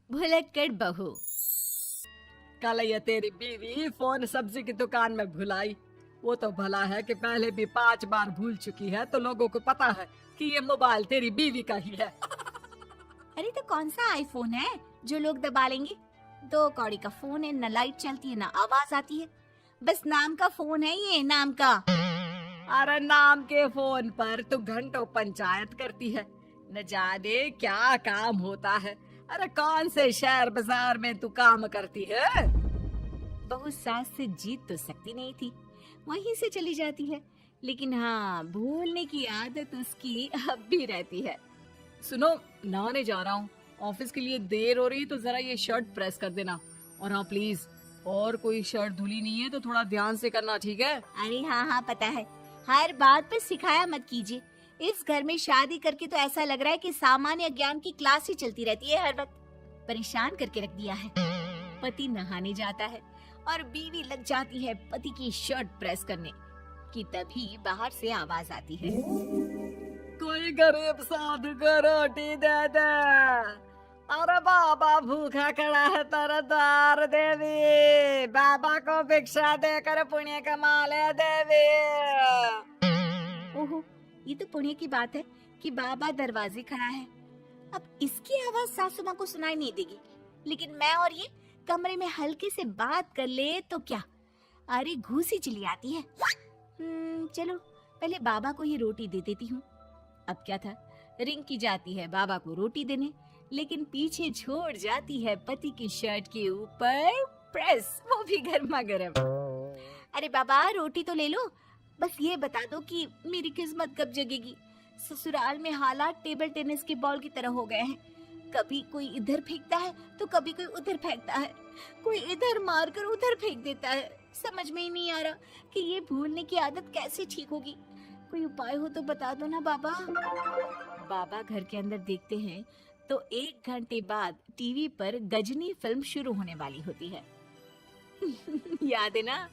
भुलक्कड़ बहू। कल ये तेरी बीवी फोन सब्जी की दुकान में भुलाई। वो तो भला है कि पहले भी 5 बार भूल चुकी है, तो लोगों को पता है कि ये मोबाइल तेरी बीवी का ही है। अरे तो कौन सा आईफोन है जो लोग दबा लेंगे? 2 कौड़ी का फोन है, न लाइट चलती है ना आवाज आती है। बस नाम का फोन है, ये नाम का। अरे नाम के फोन पर तू घंटों पंचायत करती है, न जाने क्या काम होता है। अरे कौन से शहर बाजार में तू काम करती है? बहू सास से जीत तो सकती नहीं थी, वहीं से चली जाती है। लेकिन हाँ, भूलने की आदत उसकी अब भी रहती है। सुनो, नहाने जा रहा हूँ, ऑफिस के लिए देर हो रही है, तो जरा ये शर्ट प्रेस कर देना। और हाँ प्लीज, और कोई शर्ट धुली नहीं है तो थोड़ा ध्यान से करना, ठीक है? अरे हाँ हाँ पता है, हर बात पर सिखाया मत कीजिए। इस घर में शादी करके तो ऐसा लग रहा है कि सामान्य ज्ञान की क्लास ही चलती रहती है हर वक्त। परेशान करके रख दिया है। पति नहाने जाता है और बीवी लग जाती है पति की शर्ट प्रेस करने कि तभी बाहर से आवाज आती है। कोई गरीब साधु को रोटी दे दे। अरे बाबा भूखा खड़ा है तेरे द्वार देवी, बाबा को भिक्षा देकर पुण्य कमा ले देवी। ओहो, ये तो पुण्य की बात है कि बाबा दरवाजे खड़ा है। अब इसकी आवाज सासू माँ को सुनाई नहीं देगी, लेकिन मैं और ये कमरे में हल्के से बात कर ले तो क्या? अरे घूसी चली आती है। चलो पहले बाबा को ये रोटी दे देती हूँ। अब क्या था, रिंकी जाती है बाबा को रोटी देने, लेकिन पीछे छोड़ जाती है पति की शर्ट के ऊपर प्रेस, वो भी गर्मा गर्म। अरे बाबा रोटी तो ले लो, बस ये बता दो कि मेरी किस्मत कब जगेगी। ससुराल में हालात टेबल टेनिस के बॉल की तरह हो गए हैं। कभी कोई इधर फेंकता है तो कभी कोई उधर फेंकता है, कोई इधर मारकर उधर फेंक देता है। समझ में ही नहीं आ रहा कि ये भूलने की आदत कैसे ठीक होगी। कोई उपाय हो तो बता दो ना बाबा। बाबा घर के अंदर देखते हैं तो 1 घंटे बाद टीवी पर गजनी फिल्म शुरू होने वाली होती है। याद है ना,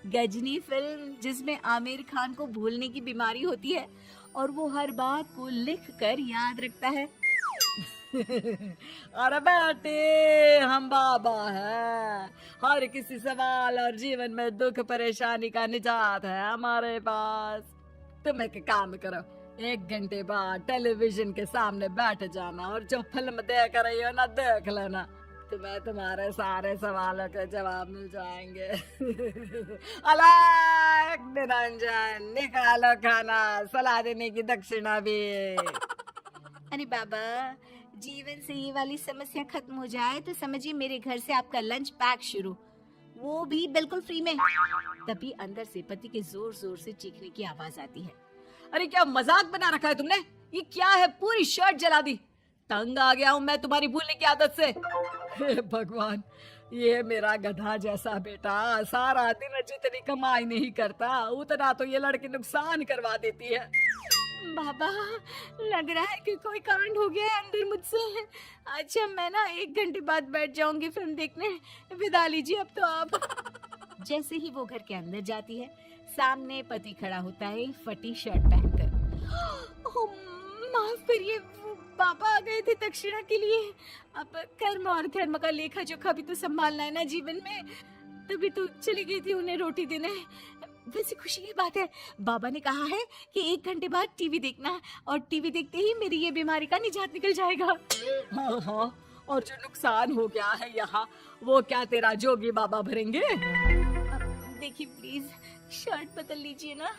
गजनी फिल्म जिसमें आमिर खान को भूलने की बीमारी होती है और वो हर बात को लिख कर याद रखता है। अरे बेटे, हम बाबा हैं, हर किसी सवाल और जीवन में दुख परेशानी का निजात है हमारे पास। तुम एक काम करो, 1 घंटे बाद टेलीविजन के सामने बैठ जाना और जो फिल्म देख रही हो ना देख लेना, तुम्हें तुम्हारे सारे सवालों के जवाब मिल जाएंगे। अलग निरंजन, निकालो खाना, सलाह देने की दक्षिणा भी। अरे बाबा, जीवन से ये वाली समस्या खत्म हो जाए तो समझिए मेरे घर से आपका लंच पैक शुरू, वो भी बिल्कुल फ्री में। तभी अंदर से पति के जोर जोर से चीखने की आवाज आती है। अरे क्या मजाक बना रखा है तुमने? ये क्या है, पूरी शर्ट जला दी। तंग आ गया हूँ मैं तुम्हारी भूलने की आदत से। हे भगवान, ये मेरा गधा जैसा बेटा सारा दिन जितनी कमाई नहीं करता उतना तो ये लड़की नुकसान करवा देती है। बाबा, लग रहा है कि कोई कांड हो गया है अंदर मुझसे। अच्छा मैं ना 1 घंटे बाद बैठ जाऊंगी फिल्म देखने, विदा लीजिए अब तो आप। जैसे ही वो घर के अंदर जाती है, सामने पति खड़ा होता है फटी शर्ट पहनकर। ओह, माफ करिए, वो पापा आ गए थे दक्षिणा के लिए। अब कर्म और धर्म का लेखा जोखा भी तो संभालना है ना जीवन में, तभी तो चली गई थी उन्हें रोटी देने। वैसे खुशी की बात है, बाबा ने कहा है कि 1 घंटे बाद टीवी देखना है और टीवी देखते ही मेरी ये बीमारी का निजात निकल जाएगा। हाँ हाँ, और जो नुकसान हो गया है यहाँ, वो क्या तेरा जोगी बाबा भरेंगे? देखिए प्लीज, शर्ट बदल लीजिए ना।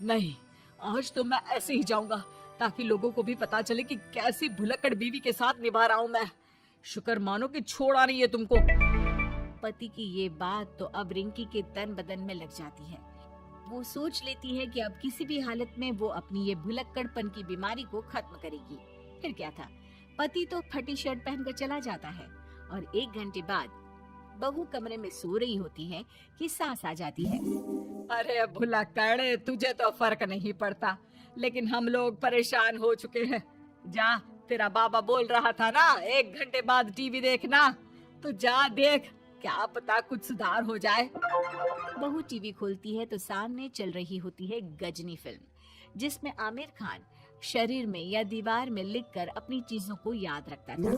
नहीं, आज तो मैं ऐसे ही जाऊंगा ताकि लोगों को भी पता चले कि कैसी भुलक्कड़ बीवी के साथ निभा रहा हूँ मैं। शुक्र मानो कि छोड़ा नहीं है तुमको। पति की ये बात तो अब रिंकी के तन बदन में लग जाती है। वो सोच लेती है कि अब किसी भी हालत में वो अपनी ये भुलक्कड़पन की बीमारी को खत्म करेगी। फिर क्या था, पति तो फटी शर्ट पहनकर चला जाता है और 1 घंटे बाद बहू कमरे में सो रही होती है कि सास आ जाती है। अरे भुलक्कड़, तुझे तो फर्क नहीं पड़ता, लेकिन हम लोग परेशान हो चुके हैं। जा, तेरा बाबा बोल रहा था ना 1 घंटे बाद टीवी देखना, तो जा देख, क्या पता कुछ सुधार हो जाए। बहू टीवी खोलती है तो सामने चल रही होती है गजनी फिल्म, जिसमें आमिर खान शरीर में या दीवार में लिखकर अपनी चीजों को याद रखता था।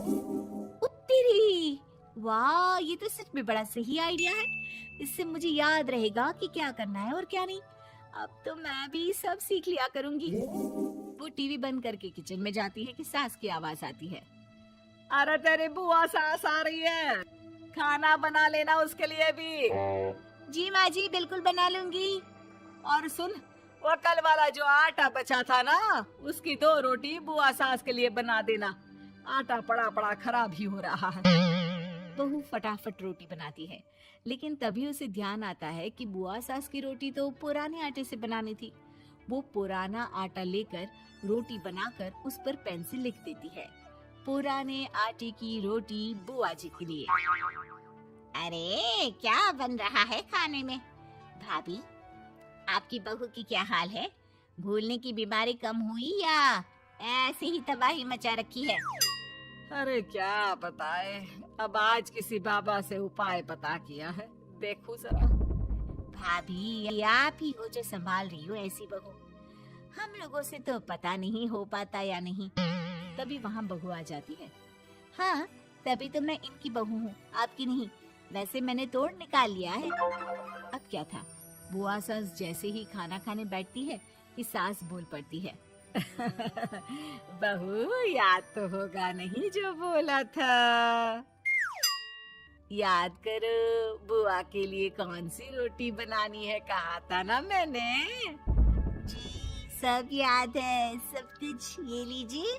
तेरी, वाह, ये तो सच में बड़ा सही आइडिया है। इससे मुझे याद रहेगा कि क्या करना है और क्या नहीं। अब तो मैं भी सब सीख लिया करूंगी। वो टीवी बंद करके किचन में जाती है कि सास की आवाज आती है। अरे तेरी बुआ सास आ रही है, खाना बना लेना उसके लिए भी। जी माँ जी, बिल्कुल बना लूंगी। और सुन, वो कल वाला जो आटा बचा था ना, उसकी 2 रोटी बुआ सास के लिए बना देना। आटा पड़ा पड़ा खराब ही हो रहा है। बहू फटाफट रोटी बनाती है, लेकिन तभी उसे ध्यान आता है कि बुआ सास की रोटी तो पुराने आटे से बनानी थी। वो पुराना आटा लेकर रोटी बनाकर उस पर पेन से लिख देती है, पुराने आटे की रोटी बुआ जी के लिए। अरे क्या बन रहा है खाने में? भाभी, आपकी बहू की क्या हाल है? भूलने की बीमारी कम हुई या ऐसे ही तबाही मचा रखी है? अरे क्या बताए, अब आज किसी बाबा से उपाय पता किया है, देखो जरा। भाभी, ये आप ही हो जो संभाल रही हो ऐसी बहू। हम लोगों से तो पता नहीं हो पाता या नहीं। तभी वहाँ बहू आ जाती है। हाँ, तभी तो मैं इनकी बहू हूँ, आपकी नहीं। वैसे मैंने तोड़ निकाल लिया है। अब क्या था, बुआ सास जैसे ही खाना खाने बैठती है कि सास बोल पड़ती है। बहू, याद तो होगा नहीं जो बोला था? याद करो, बुआ के लिए कौन सी रोटी बनानी है, कहा था ना मैंने। जी, सब याद है, सब कुछ, ये लीजिए।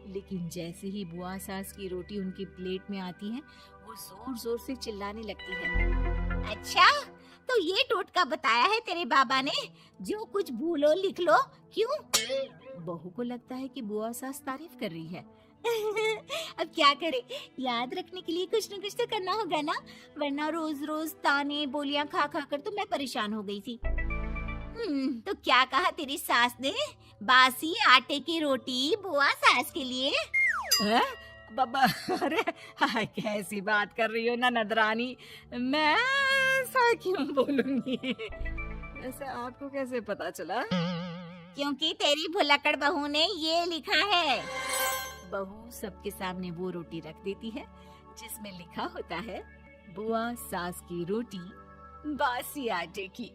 लेकिन जैसे ही बुआ सास की रोटी उनकी प्लेट में आती है, वो जोर जोर से चिल्लाने लगती है। अच्छा, तो ये टोटका बताया है तेरे बाबा ने, जो कुछ भूलो लिख लो, क्यों? बहू को लगता है कि बुआ सास तारीफ कर रही है। अब क्या करे, याद रखने के लिए कुछ न कुछ तो करना होगा ना, वरना रोज रोज ताने बोलियां खा खा कर तो मैं परेशान हो गई थी। तो क्या कहा तेरी सास ने? बासी आटे की रोटी बुआ सास के लिए? है? बाबा, अरे हाय, कैसी बात कर रही हो ननद रानी, मैं ऐसा क्यों बोलूंगी? ऐसे आपको कैसे पता चला? क्योंकि तेरी भुलक्कड़ बहू ने ये लिखा है। बहू सबके सामने वो रोटी रख देती है जिसमें लिखा होता है, बुआ सास की रोटी बासी आटे की।